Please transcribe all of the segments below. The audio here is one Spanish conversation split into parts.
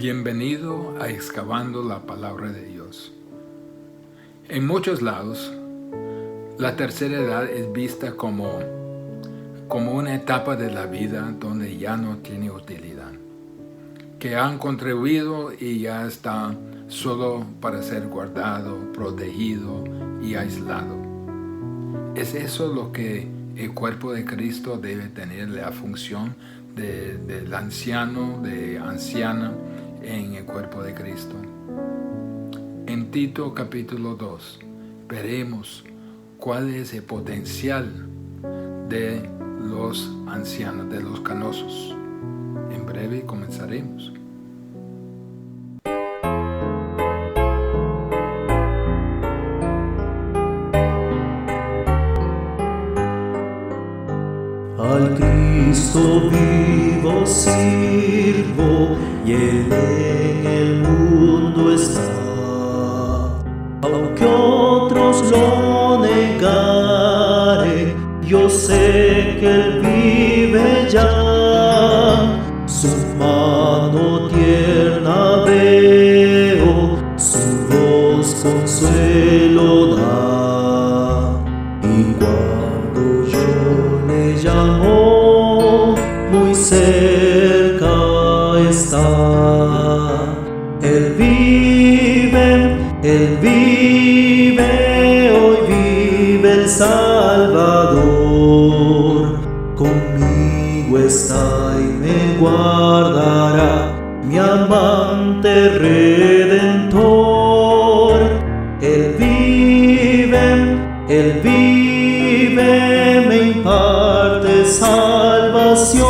Bienvenido a Excavando la Palabra de Dios. En muchos lados, la tercera edad es vista como una etapa de la vida donde ya no tiene utilidad, que han contribuido y ya está solo para ser guardado, protegido y aislado. ¿Es eso lo que el cuerpo de Cristo debe tener, la función del anciano, de anciana en el cuerpo de Cristo? En Tito capítulo 2 veremos cuál es el potencial de los ancianos, de los canosos. En breve comenzaremos. Al Cristo vivo sirvo y Él en el mundo está. Aunque otros lo negaren, yo sé que Él vive ya. Su mano tierna veo, su voz consuelo da. Y cuando yo le llamo, muy cerca está. Él vive, hoy vive el Salvador. Conmigo está y me guardará, mi amante Redentor. Él vive, me imparte salvación.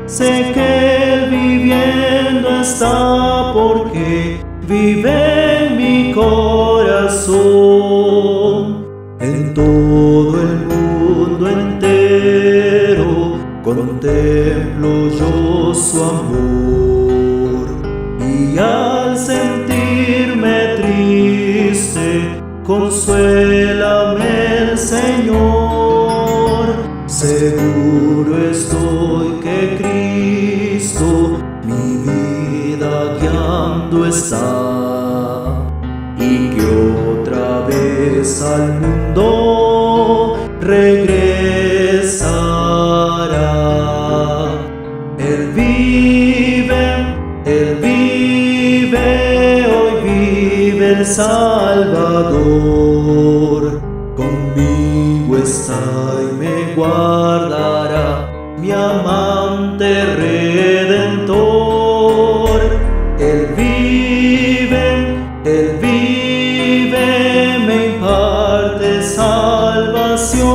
Sé que Él viviendo está porque vive en mi corazón. En todo el mundo entero contemplo yo su amor, y al sentirme triste, consuélame el Señor. Seguro estoy que Cristo mi vida guiando está, y que otra vez al mundo regresará. Él vive, hoy vive el Salvador. Conmigo está y me guardará, mi amante Redentor. Él vive, me imparte salvación.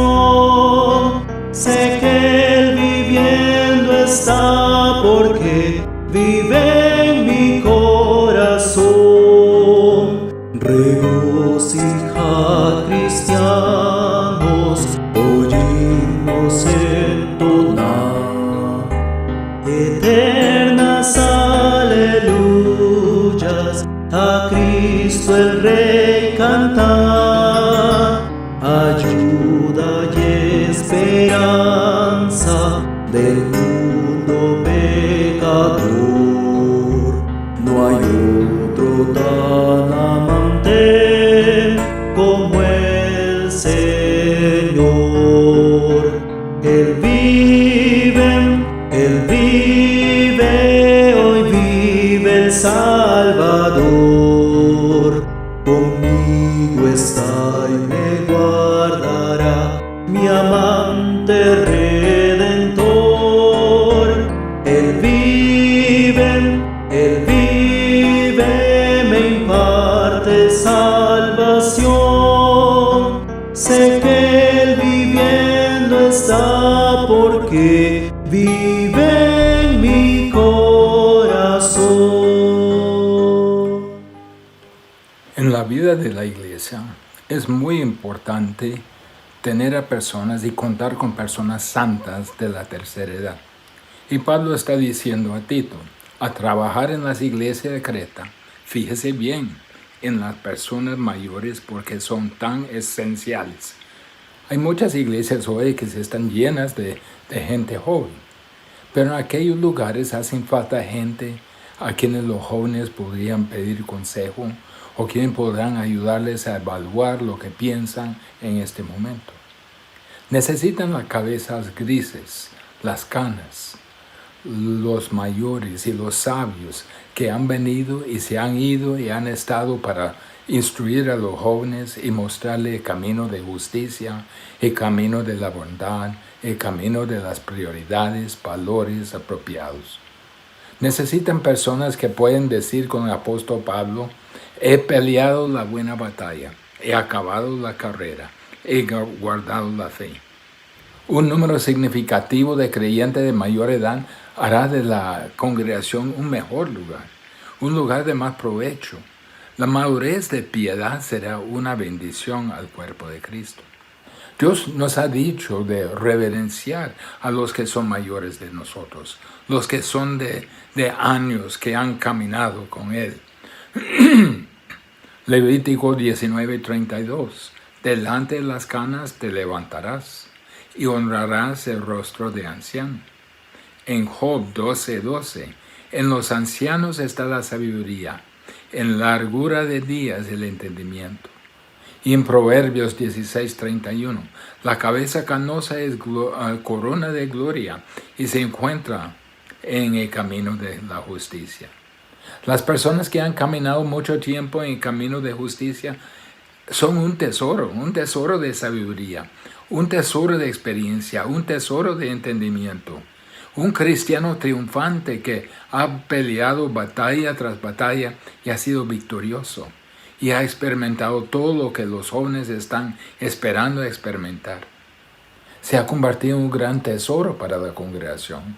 Sé que Él viviendo está porque vive en mi corazón. Regocijad, cristianos, oímos entonar eternas aleluyas, a Cristo el Rey cantar. Ayuda y esperanza del mundo pecador. No hay otro tan amante como el Señor. Él vive, hoy vive el Salvador. Conmigo está y me guardará, mi amante Redentor. Él vive, me imparte salvación. Sé que Él viviendo está porque vive en mi corazón. En la vida de la iglesia es muy importante tener a personas y contar con personas santas de la tercera edad. Y Pablo está diciendo a Tito, a trabajar en las iglesias de Creta, fíjese bien en las personas mayores porque son tan esenciales. Hay muchas iglesias hoy que están llenas de gente joven, pero en aquellos lugares hacen falta gente a quienes los jóvenes podrían pedir consejo o quienes podrán ayudarles a evaluar lo que piensan en este momento. Necesitan las cabezas grises, las canas, los mayores y los sabios que han venido y se han ido y han estado para instruir a los jóvenes y mostrarles el camino de justicia, el camino de la bondad, el camino de las prioridades, valores apropiados. Necesitan personas que pueden decir con el apóstol Pablo: he peleado la buena batalla, he acabado la carrera, he guardado la fe. Un número significativo de creyentes de mayor edad hará de la congregación un mejor lugar, un lugar de más provecho. La madurez de piedad será una bendición al cuerpo de Cristo. Dios nos ha dicho de reverenciar a los que son mayores de nosotros, los que son de años que han caminado con Él. Levítico 19:32. Delante de las canas te levantarás y honrarás el rostro de anciano. En Job 12:12. En los ancianos está la sabiduría, en largura de días el entendimiento. Y en Proverbios 16:31, la cabeza canosa es corona de gloria y se encuentra en el camino de la justicia. Las personas que han caminado mucho tiempo en el camino de justicia son un tesoro de sabiduría, un tesoro de experiencia, un tesoro de entendimiento. Un cristiano triunfante que ha peleado batalla tras batalla y ha sido victorioso y ha experimentado todo lo que los jóvenes están esperando experimentar. Se ha convertido en un gran tesoro para la congregación.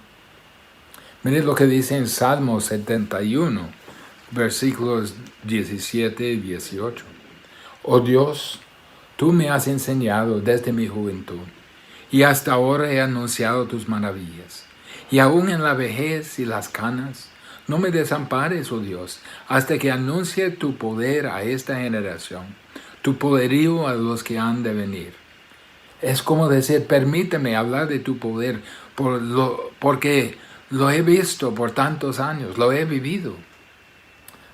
Miren lo que dice en Salmo 71, versículos 17 y 18. Oh Dios, tú me has enseñado desde mi juventud, y hasta ahora he anunciado tus maravillas. Y aún en la vejez y las canas, no me desampares, oh Dios, hasta que anuncie tu poder a esta generación, tu poderío a los que han de venir. Es como decir: permíteme hablar de tu poder, porque lo he visto por tantos años, lo he vivido.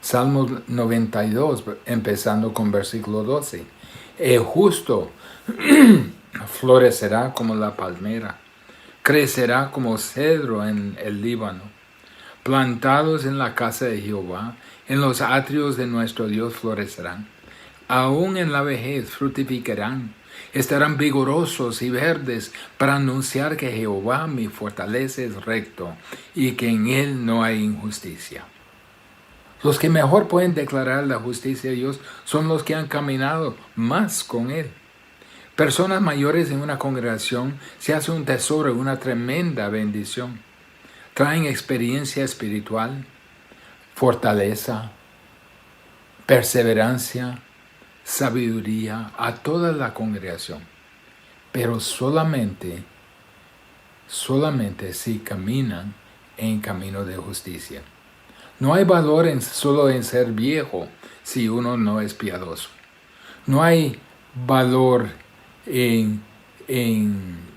Salmo 92, empezando con versículo 12. El justo florecerá como la palmera, crecerá como cedro en el Líbano. Plantados en la casa de Jehová, en los atrios de nuestro Dios florecerán. Aún en la vejez fructificarán. Estarán vigorosos y verdes para anunciar que Jehová mi fortaleza es recto y que en él no hay injusticia. Los que mejor pueden declarar la justicia de Dios son los que han caminado más con Él. Personas mayores en una congregación se hace un tesoro, una tremenda bendición. Traen experiencia espiritual, fortaleza, perseverancia, sabiduría a toda la congregación. Pero solamente si caminan en camino de justicia. No hay valor solo en ser viejo si uno no es piadoso. No hay valor en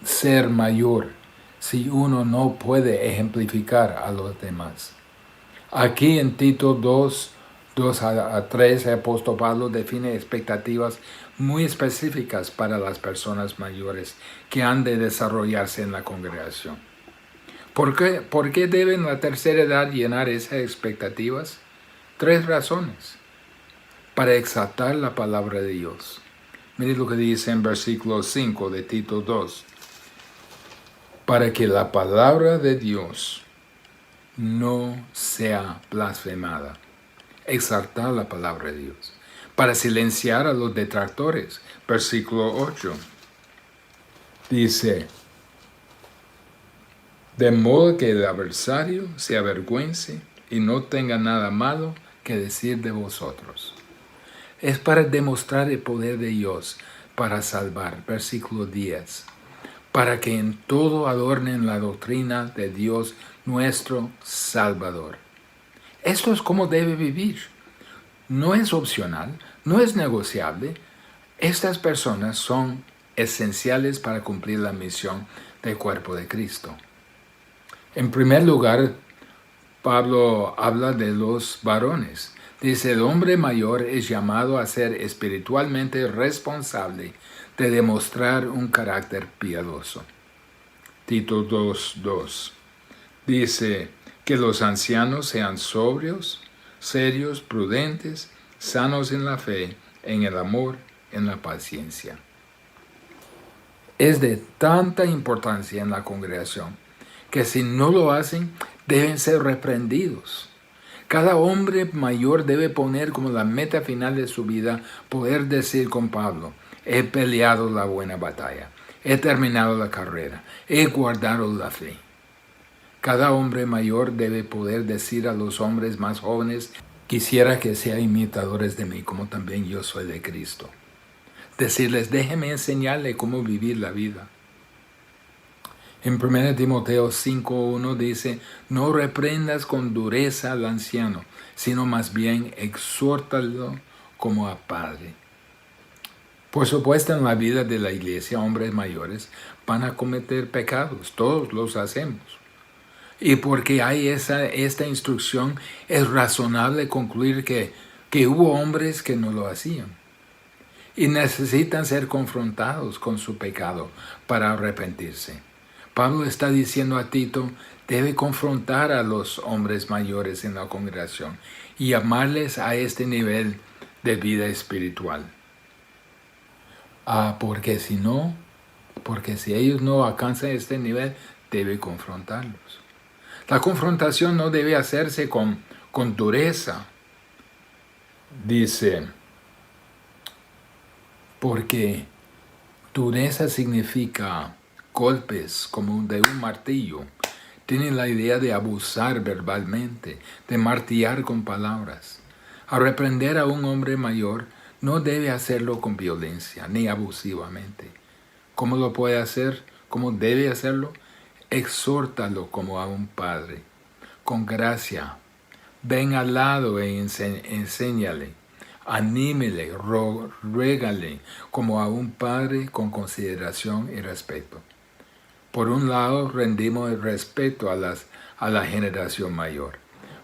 ser mayor si uno no puede ejemplificar a los demás. Aquí en Tito 2:2-3, el apóstol Pablo define expectativas muy específicas para las personas mayores que han de desarrollarse en la congregación. ¿Por qué deben la tercera edad llenar esas expectativas? 3 razones. Para exaltar la palabra de Dios. Miren lo que dice en versículo 5 de Tito 2. Para que la palabra de Dios no sea blasfemada. Exaltar la palabra de Dios. Para silenciar a los detractores. Versículo 8. Dice: de modo que el adversario se avergüence y no tenga nada malo que decir de vosotros. Es para demostrar el poder de Dios para salvar. Versículo 10. Para que en todo adornen la doctrina de Dios nuestro Salvador. Esto es como debe vivir. No es opcional, no es negociable. Estas personas son esenciales para cumplir la misión del cuerpo de Cristo. En primer lugar, Pablo habla de los varones. Dice, el hombre mayor es llamado a ser espiritualmente responsable de demostrar un carácter piadoso. Tito 2:2 dice que los ancianos sean sobrios, serios, prudentes, sanos en la fe, en el amor, en la paciencia. Es de tanta importancia en la congregación que si no lo hacen, deben ser reprendidos. Cada hombre mayor debe poner como la meta final de su vida poder decir con Pablo, he peleado la buena batalla, he terminado la carrera, he guardado la fe. Cada hombre mayor debe poder decir a los hombres más jóvenes, quisiera que sean imitadores de mí, como también yo soy de Cristo. Decirles, déjeme enseñarle cómo vivir la vida. En 1 Timoteo 5:1 dice, no reprendas con dureza al anciano, sino más bien exhórtalo como a padre. Por supuesto, en la vida de la iglesia, hombres mayores van a cometer pecados, todos los hacemos. Y porque hay esta instrucción, es razonable concluir que hubo hombres que no lo hacían. Y necesitan ser confrontados con su pecado para arrepentirse. Pablo está diciendo a Tito, debe confrontar a los hombres mayores en la congregación y llamarles a este nivel de vida espiritual. Porque si ellos no alcanzan este nivel, debe confrontarlos. La confrontación no debe hacerse con dureza. Dice, porque dureza significa golpes como de un martillo. Tiene la idea de abusar verbalmente, de martillar con palabras. Al reprender a un hombre mayor, no debe hacerlo con violencia ni abusivamente. ¿Cómo lo puede hacer? ¿Cómo debe hacerlo? Exhórtalo como a un padre, con gracia. Ven al lado e enséñale. Anímele, ruégale como a un padre con consideración y respeto. Por un lado, rendimos el respeto a la generación mayor.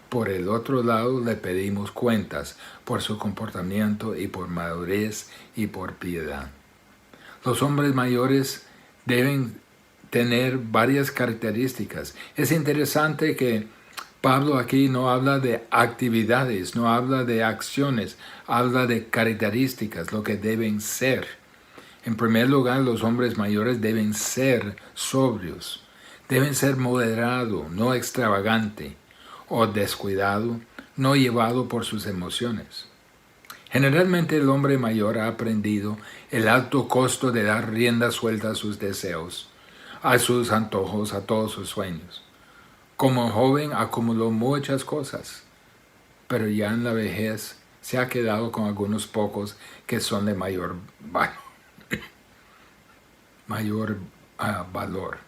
Por el otro lado, le pedimos cuentas por su comportamiento y por madurez y por piedad. Los hombres mayores deben tener varias características. Es interesante que Pablo aquí no habla de actividades, no habla de acciones, habla de características, lo que deben ser. En primer lugar, los hombres mayores deben ser sobrios, deben ser moderado, no extravagante o descuidado, no llevado por sus emociones. Generalmente el hombre mayor ha aprendido el alto costo de dar rienda suelta a sus deseos, a sus antojos, a todos sus sueños. Como joven acumuló muchas cosas, pero ya en la vejez se ha quedado con algunos pocos que son de mayor valor.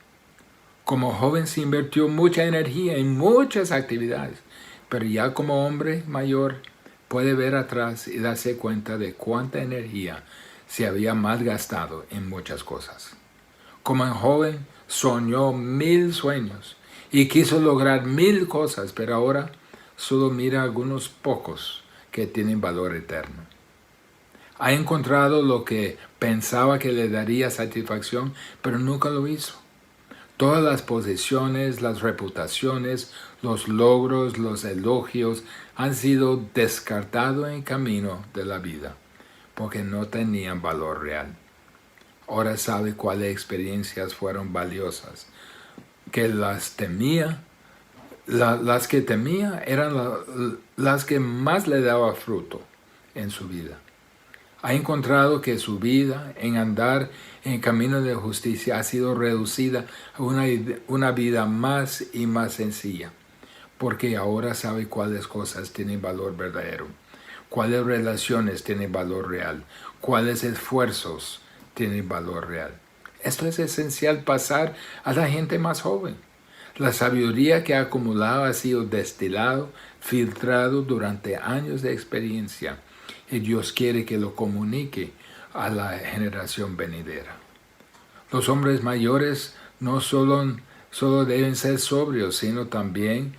Como joven se invirtió mucha energía en muchas actividades, pero ya como hombre mayor puede ver atrás y darse cuenta de cuánta energía se había malgastado en muchas cosas. Como joven soñó 1000 sueños y quiso lograr 1000 cosas, pero ahora solo mira algunos pocos que tienen valor eterno. Ha encontrado lo que pensaba que le daría satisfacción, pero nunca lo hizo. Todas las posesiones, las reputaciones, los logros, los elogios han sido descartados en el camino de la vida, porque no tenían valor real. Ahora sabe cuáles experiencias fueron valiosas, que las que temía eran las que más le daba fruto en su vida. Ha encontrado que su vida en andar en el camino de justicia ha sido reducida a una vida más y más sencilla, porque ahora sabe cuáles cosas tienen valor verdadero, cuáles relaciones tienen valor real, cuáles esfuerzos tienen valor real. Esto es esencial pasar a la gente más joven. La sabiduría que ha acumulado ha sido destilado, filtrado durante años de experiencia, y Dios quiere que lo comunique a la generación venidera. Los hombres mayores no solo deben ser sobrios, sino también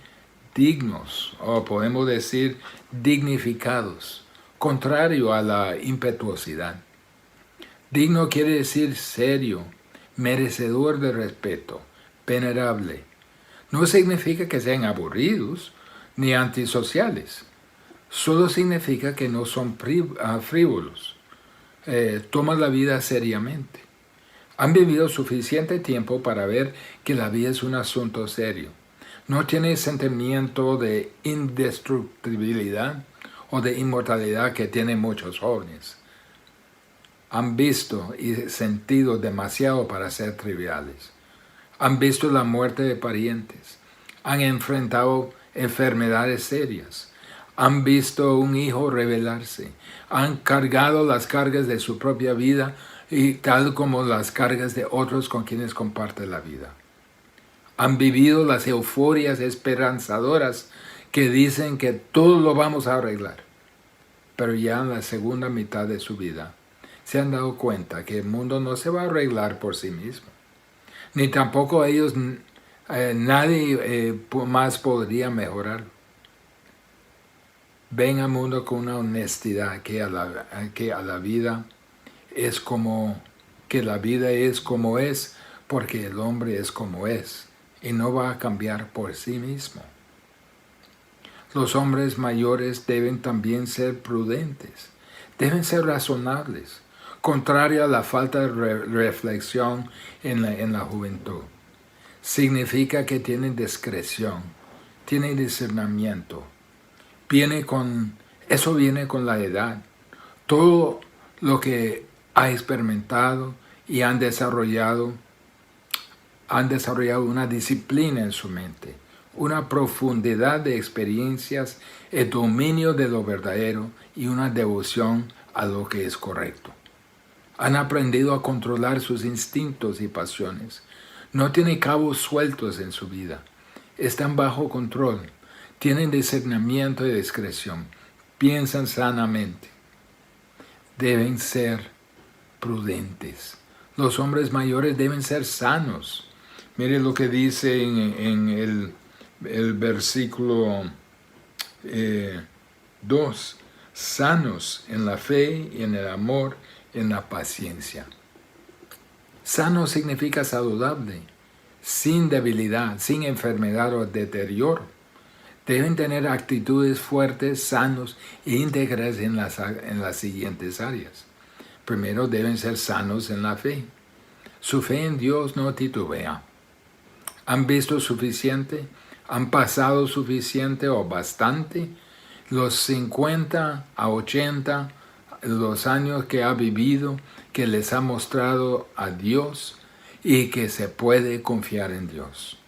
dignos, o podemos decir dignificados, contrario a la impetuosidad. Digno quiere decir serio, merecedor de respeto, venerable. No significa que sean aburridos ni antisociales. Solo significa que no son frívolos. Toman la vida seriamente. Han vivido suficiente tiempo para ver que la vida es un asunto serio. No tienen sentimiento de indestructibilidad o de inmortalidad que tienen muchos jóvenes. Han visto y sentido demasiado para ser triviales. Han visto la muerte de parientes. Han enfrentado enfermedades serias. Han visto un hijo rebelarse. Han cargado las cargas de su propia vida y tal como las cargas de otros con quienes comparte la vida. Han vivido las euforias esperanzadoras que dicen que todo lo vamos a arreglar. Pero ya en la segunda mitad de su vida se han dado cuenta que el mundo no se va a arreglar por sí mismo. Ni tampoco ellos, nadie más podría mejorarlo. Ven al mundo con una honestidad que la vida es como es, porque el hombre es como es, y no va a cambiar por sí mismo. Los hombres mayores deben también ser prudentes, deben ser razonables, contrario a la falta de reflexión en la juventud. Significa que tienen discreción, tienen discernimiento. Eso viene con la edad. Todo lo que ha experimentado y han desarrollado una disciplina en su mente, una profundidad de experiencias, el dominio de lo verdadero y una devoción a lo que es correcto. Han aprendido a controlar sus instintos y pasiones. No tienen cabos sueltos en su vida. Están bajo control. Tienen discernimiento y discreción. Piensan sanamente. Deben ser prudentes. Los hombres mayores deben ser sanos. Mire lo que dice en el versículo 2. Sanos en la fe y en el amor, en la paciencia. Sano significa saludable, sin debilidad, sin enfermedad o deterioro. Deben tener actitudes fuertes, sanos e íntegras en las siguientes áreas. Primero, deben ser sanos en la fe. Su fe en Dios no titubea. ¿Han visto suficiente? ¿Han pasado suficiente o bastante? Los 50 a 80, los años que ha vivido, que les ha mostrado a Dios y que se puede confiar en Dios.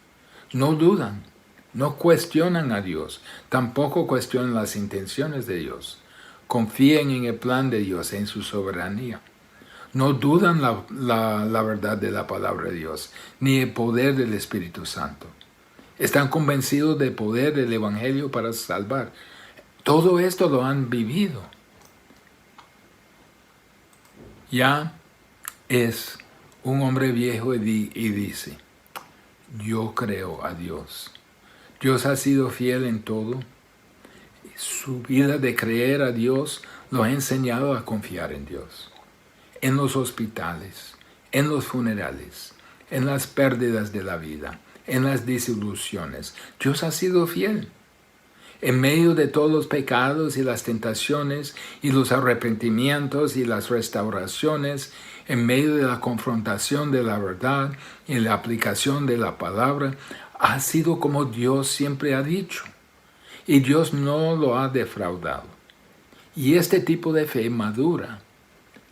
No dudan, no cuestionan a Dios, tampoco cuestionan las intenciones de Dios. Confíen en el plan de Dios, en su soberanía. No dudan la verdad de la palabra de Dios, ni el poder del Espíritu Santo. Están convencidos del poder del Evangelio para salvar. Todo esto lo han vivido. Ya es un hombre viejo y dice, yo creo a Dios. Dios ha sido fiel en todo. Su vida de creer a Dios lo ha enseñado a confiar en Dios. En los hospitales, en los funerales, en las pérdidas de la vida, en las desilusiones. Dios ha sido fiel. En medio de todos los pecados y las tentaciones y los arrepentimientos y las restauraciones, en medio de la confrontación de la verdad y la aplicación de la palabra, ha sido como Dios siempre ha dicho. Y Dios no lo ha defraudado. Y este tipo de fe madura,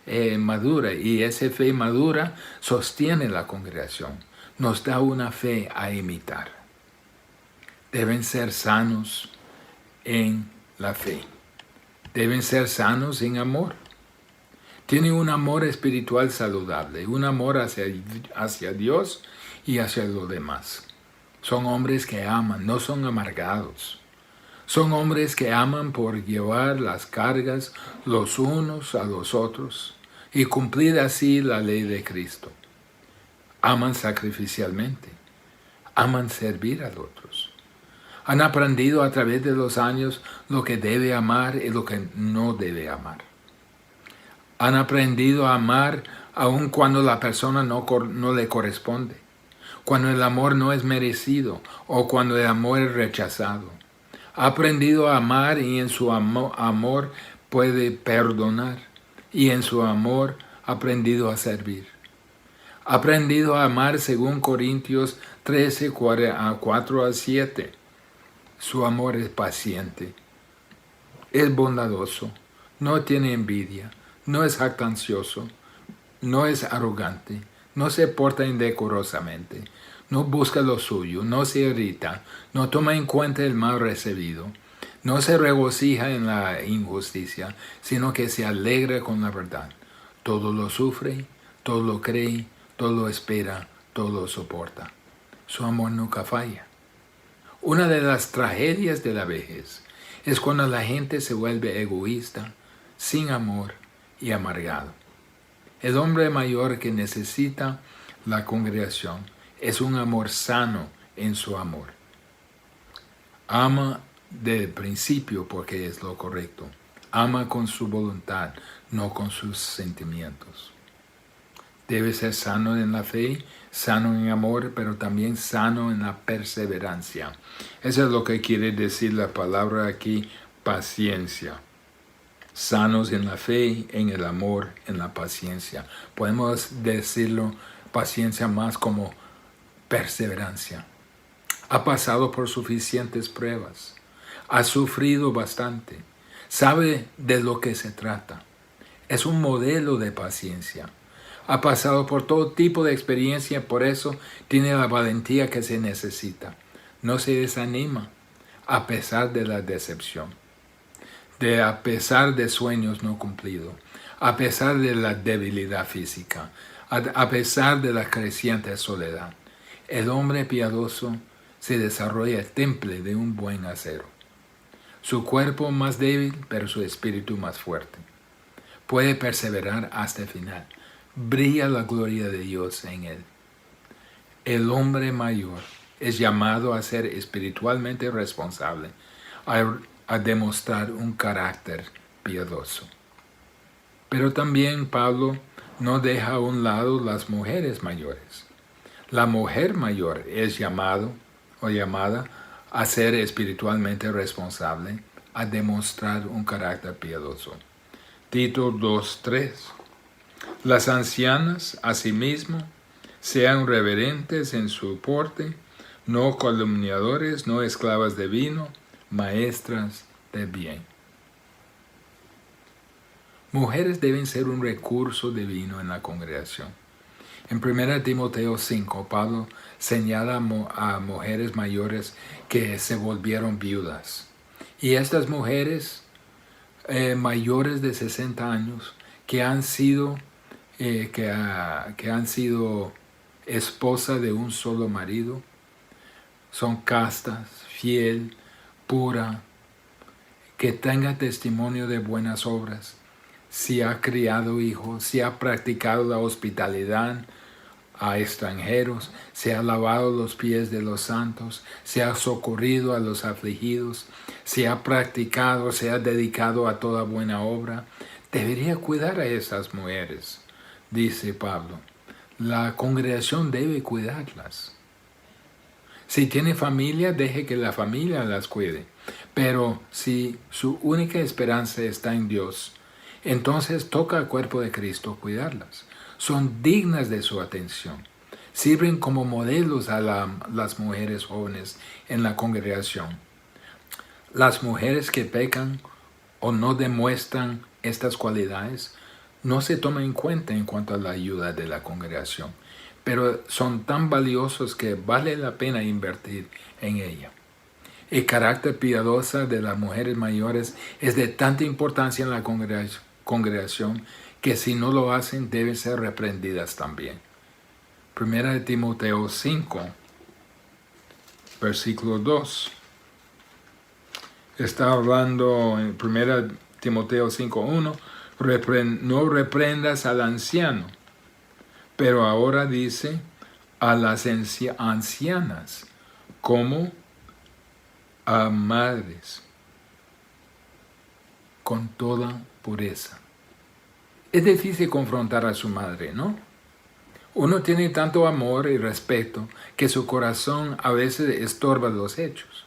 y esa fe madura sostiene la congregación. Nos da una fe a imitar. Deben ser sanos en la fe. Deben ser sanos en amor. Tienen un amor espiritual saludable, un amor hacia Dios y hacia los demás. Son hombres que aman, no son amargados. Son hombres que aman por llevar las cargas los unos a los otros y cumplir así la ley de Cristo. Aman sacrificialmente. Aman servir a otros. Han aprendido a través de los años lo que debe amar y lo que no debe amar. Han aprendido a amar aun cuando la persona no le corresponde, cuando el amor no es merecido o cuando el amor es rechazado. Ha aprendido a amar y en su amor puede perdonar, y en su amor ha aprendido a servir. Ha aprendido a amar según Corintios 13, 4 a 7. Su amor es paciente, es bondadoso, no tiene envidia, no es jactancioso, no es arrogante, no se porta indecorosamente, no busca lo suyo, no se irrita, no toma en cuenta el mal recibido, no se regocija en la injusticia, sino que se alegra con la verdad. Todo lo sufre, todo lo cree, todo lo espera, todo lo soporta. Su amor nunca falla. Una de las tragedias de la vejez es cuando la gente se vuelve egoísta, sin amor y amargado. El hombre mayor que necesita la congregación es un amor sano en su amor. Ama del principio porque es lo correcto. Ama con su voluntad, no con sus sentimientos. Debe ser sano en la fe, sano en amor, pero también sano en la perseverancia. Eso es lo que quiere decir la palabra aquí, paciencia. Sanos en la fe, en el amor, en la paciencia. Podemos decirlo, paciencia más como perseverancia. Ha pasado por suficientes pruebas. Ha sufrido bastante. Sabe de lo que se trata. Es un modelo de paciencia. Ha pasado por todo tipo de experiencia, por eso tiene la valentía que se necesita. No se desanima a pesar de la decepción, a pesar de sueños no cumplidos, a pesar de la debilidad física, a pesar de la creciente soledad. El hombre piadoso se desarrolla el temple de un buen acero. Su cuerpo más débil, pero su espíritu más fuerte. Puede perseverar hasta el final. Brilla la gloria de Dios en él. El hombre mayor es llamado a ser espiritualmente responsable, a demostrar un carácter piadoso. Pero también Pablo no deja a un lado las mujeres mayores. La mujer mayor es llamado o llamada a ser espiritualmente responsable, a demostrar un carácter piadoso. Tito 2:3. Las ancianas, asimismo, sean reverentes en su porte, no calumniadores, no esclavas de vino, maestras de bien. Mujeres deben ser un recurso divino en la congregación. En 1 Timoteo 5, Pablo señala a mujeres mayores que se volvieron viudas. Y estas mujeres mayores de 60 años que han sido esposa de un solo marido, son castas, fiel, pura, que tenga testimonio de buenas obras, si ha criado hijos, si ha practicado la hospitalidad a extranjeros, se ha lavado los pies de los santos, se ha socorrido a los afligidos, se ha practicado, se ha dedicado a toda buena obra. Debería cuidar a esas mujeres, dice Pablo. La congregación debe cuidarlas. Si tiene familia, deje que la familia las cuide. Pero si su única esperanza está en Dios, entonces toca al cuerpo de Cristo cuidarlas. Son dignas de su atención. Sirven como modelos a las mujeres jóvenes en la congregación. Las mujeres que pecan o no demuestran estas cualidades no se toman en cuenta en cuanto a la ayuda de la congregación, pero son tan valiosos que vale la pena invertir en ella. El carácter piadoso de las mujeres mayores es de tanta importancia en la congregación que si no lo hacen deben ser reprendidas también. 1 Timoteo 5, versículo 2. Está hablando en 1 Timoteo 5:1, no reprendas al anciano, pero ahora dice a las ancianas, como a madres con toda pureza. Es difícil confrontar a su madre, ¿no? Uno tiene tanto amor y respeto que su corazón a veces estorba los hechos.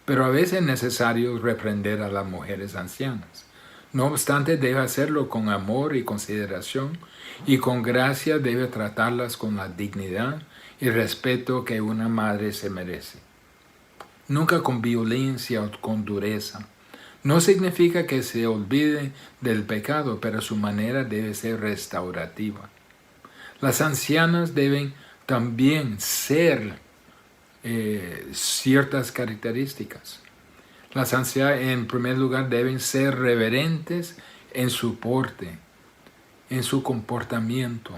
Pero a veces es necesario reprender a las mujeres ancianas. No obstante, debe hacerlo con amor y consideración, y con gracia debe tratarlas con la dignidad y respeto que una madre se merece. Nunca con violencia o con dureza. No significa que se olvide del pecado, pero su manera debe ser restaurativa. Las ancianas deben también ser ciertas características. Las ancianas, en primer lugar, deben ser reverentes en su porte, en su comportamiento.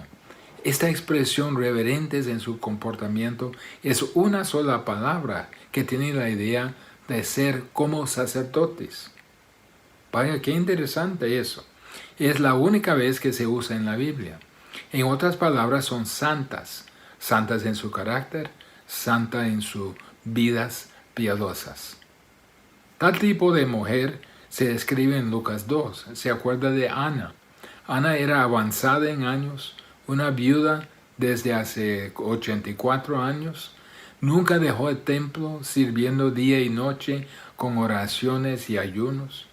Esta expresión, reverentes en su comportamiento, es una sola palabra que tiene la idea de ser como sacerdotes. Vaya, qué interesante eso. Es la única vez que se usa en la Biblia. En otras palabras, son santas. Santas en su carácter, santa en sus vidas piadosas. Tal tipo de mujer se describe en Lucas 2. Se acuerda de Ana. Ana era avanzada en años, una viuda desde hace 84 años. Nunca dejó el templo, sirviendo día y noche con oraciones y ayunos.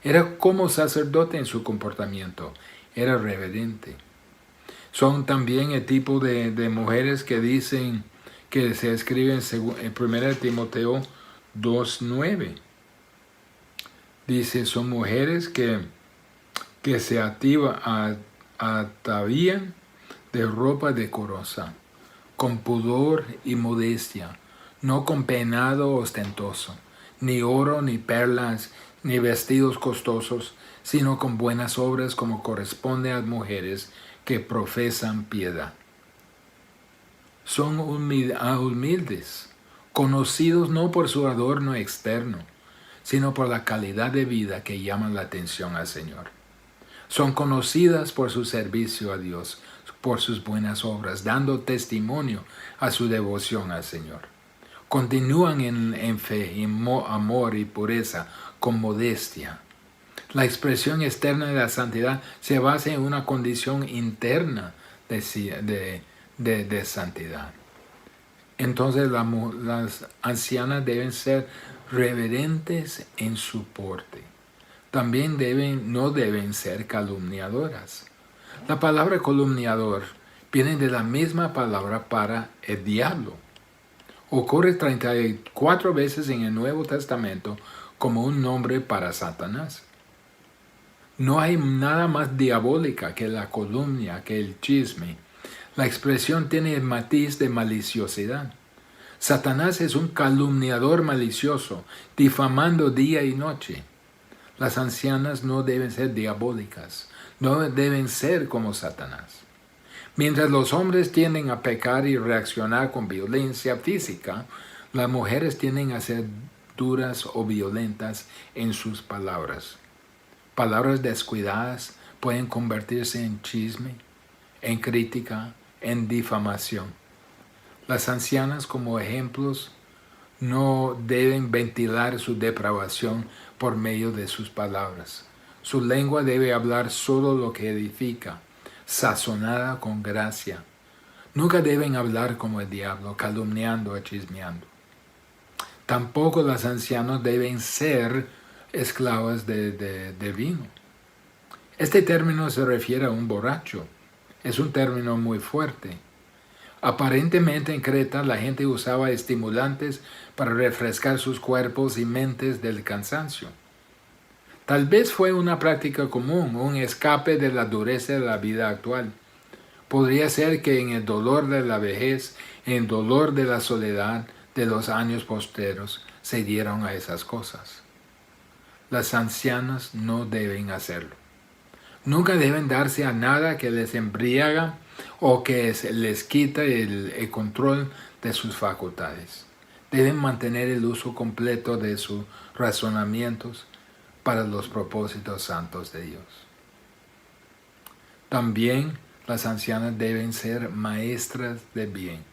Era como sacerdote en su comportamiento. Era reverente. Son también el tipo de mujeres que dicen que se escribe en 1 Timoteo 2:9. Dice, son mujeres que se atavían de ropa decorosa, con pudor y modestia, no con peinado ostentoso, ni oro, ni perlas, ni vestidos costosos, sino con buenas obras como corresponde a mujeres que profesan piedad. Son humildes, conocidos no por su adorno externo, sino por la calidad de vida que llama la atención al Señor. Son conocidas por su servicio a Dios, por sus buenas obras, dando testimonio a su devoción al Señor. Continúan en fe, en amor y pureza, con modestia. La expresión externa de la santidad se basa en una condición interna de santidad. Entonces las ancianas deben ser reverentes en su porte. También no deben ser calumniadoras. La palabra calumniador viene de la misma palabra para el diablo. Ocurre 34 veces en el Nuevo Testamento como un nombre para Satanás. No hay nada más diabólica que la calumnia, que el chisme. La expresión tiene el matiz de maliciosidad. Satanás es un calumniador malicioso, difamando día y noche. Las ancianas no deben ser diabólicas, no deben ser como Satanás. Mientras los hombres tienden a pecar y reaccionar con violencia física, las mujeres tienden a ser duras o violentas en sus palabras. Palabras descuidadas pueden convertirse en chisme, en crítica, en difamación. Las ancianas, como ejemplos, no deben ventilar su depravación por medio de sus palabras. Su lengua debe hablar solo lo que edifica, sazonada con gracia. Nunca deben hablar como el diablo, calumniando o chismeando. Tampoco las ancianas deben ser esclavas de vino. Este término se refiere a un borracho. Es un término muy fuerte. Aparentemente en Creta la gente usaba estimulantes para refrescar sus cuerpos y mentes del cansancio. Tal vez fue una práctica común, un escape de la dureza de la vida actual. Podría ser que en el dolor de la vejez, en el dolor de la soledad de los años posteros, se dieron a esas cosas. Las ancianas no deben hacerlo. Nunca deben darse a nada que les embriaga o que les quita el control de sus facultades. Deben mantener el uso completo de sus razonamientos para los propósitos santos de Dios. También las ancianas deben ser maestras de bien.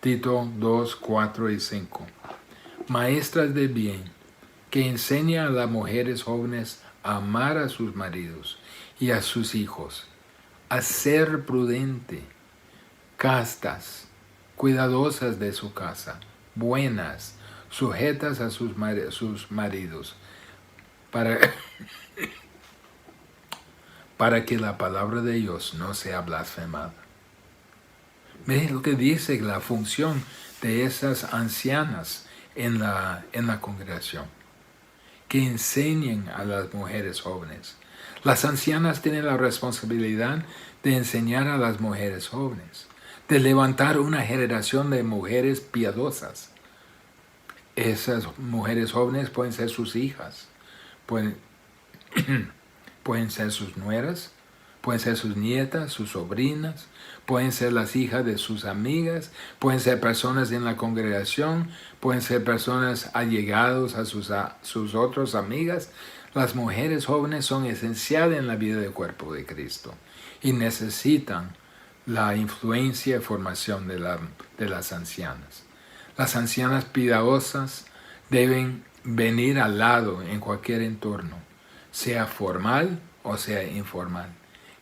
Tito 2, 4 y 5. maestras de bien, que enseñan a las mujeres jóvenes a amar a sus maridos y a sus hijos, a ser prudente, castas, cuidadosas de su casa, buenas, sujetas a sus maridos, para que la palabra de Dios no sea blasfemada. Miren lo que dice la función de esas ancianas en la congregación, que enseñen a las mujeres jóvenes. Las ancianas tienen la responsabilidad de enseñar a las mujeres jóvenes, de levantar una generación de mujeres piadosas. Esas mujeres jóvenes pueden ser sus hijas, pueden ser sus nueras, pueden ser sus nietas, sus sobrinas, pueden ser las hijas de sus amigas, pueden ser personas en la congregación, pueden ser personas allegados a sus otras amigas. Las mujeres jóvenes son esenciales en la vida del cuerpo de Cristo y necesitan la influencia y formación de las ancianas. Las ancianas piadosas deben venir al lado en cualquier entorno, sea formal o sea informal.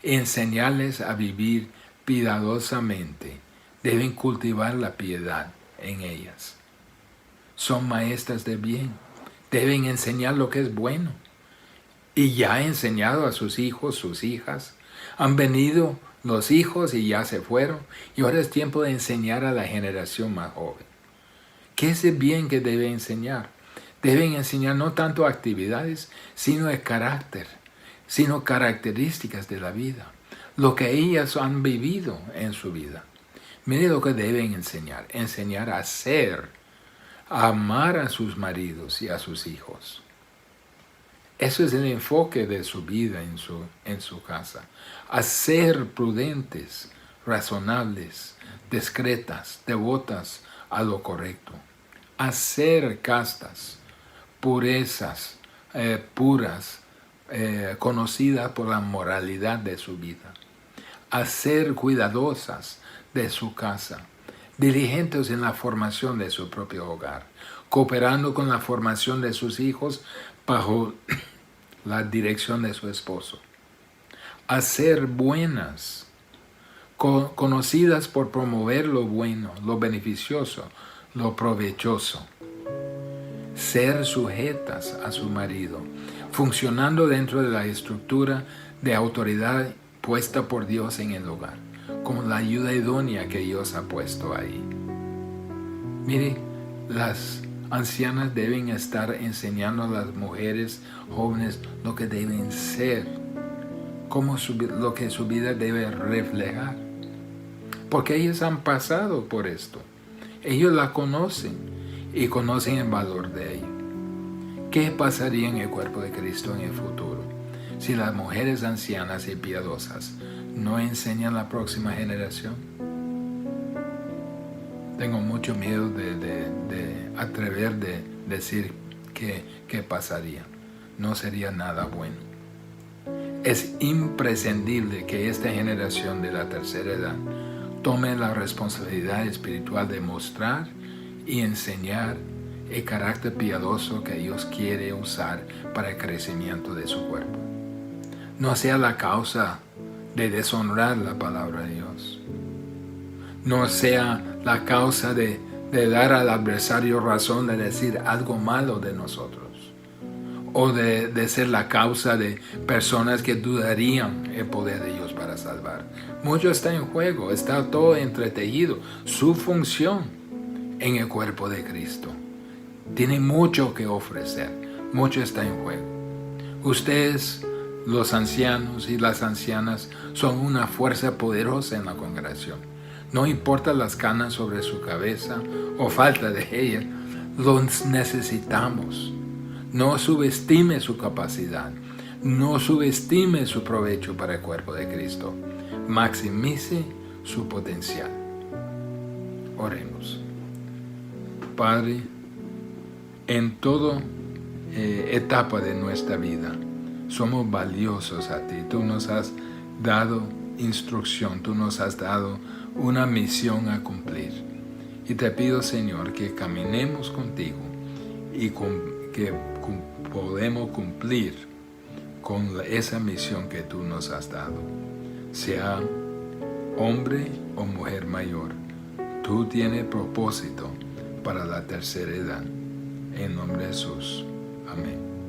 Enseñarles a vivir piadosamente. Deben cultivar la piedad en ellas. Son maestras de bien. Deben enseñar lo que es bueno. Y ya ha enseñado a sus hijos, sus hijas. Han venido los hijos y ya se fueron. Y ahora es tiempo de enseñar a la generación más joven. ¿Qué es el bien que debe enseñar? Deben enseñar no tanto actividades, sino el carácter, sino características de la vida, lo que ellas han vivido en su vida. Mire lo que deben enseñar a ser, a amar a sus maridos y a sus hijos. Eso es el enfoque de su vida en su casa, a ser prudentes, razonables, discretas, devotas a lo correcto, a ser castas, puras, conocidas por la moralidad de su vida, a ser cuidadosas de su casa, diligentes en la formación de su propio hogar, cooperando con la formación de sus hijos bajo la dirección de su esposo, a ser buenas, conocidas por promover lo bueno, lo beneficioso, lo provechoso, ser sujetas a su marido, funcionando dentro de la estructura de autoridad puesta por Dios en el hogar, como la ayuda idónea que Dios ha puesto ahí. Mire, las ancianas deben estar enseñando a las mujeres jóvenes lo que deben ser, lo que su vida debe reflejar, porque ellas han pasado por esto. Ellos la conocen y conocen el valor de ella. ¿Qué pasaría en el cuerpo de Cristo en el futuro si las mujeres ancianas y piadosas no enseñan a la próxima generación? Tengo mucho miedo de atrever de decir qué pasaría. No sería nada bueno. Es imprescindible que esta generación de la tercera edad tome la responsabilidad espiritual de mostrar y enseñar el carácter piadoso que Dios quiere usar para el crecimiento de su cuerpo. No sea la causa de deshonrar la palabra de Dios. No sea la causa de dar al adversario razón de decir algo malo de nosotros. O de ser la causa de personas que dudarían el poder de Dios para salvar. Mucho está en juego, está todo entretejido. Su función en el cuerpo de Cristo tiene mucho que ofrecer, mucho está en juego. Ustedes, los ancianos y las ancianas, son una fuerza poderosa en la congregación. No importa las canas sobre su cabeza o falta de ellas, los necesitamos. No subestime su capacidad, no subestime su provecho para el cuerpo de Cristo. Maximice su potencial. Oremos. Padre, en toda etapa de nuestra vida somos valiosos a ti. Tú nos has dado instrucción, tú nos has dado una misión a cumplir. Y te pido, Señor, que caminemos contigo y que podemos cumplir con esa misión que tú nos has dado. Sea hombre o mujer mayor, tú tienes propósito para la tercera edad. En nombre de Jesús. Amén.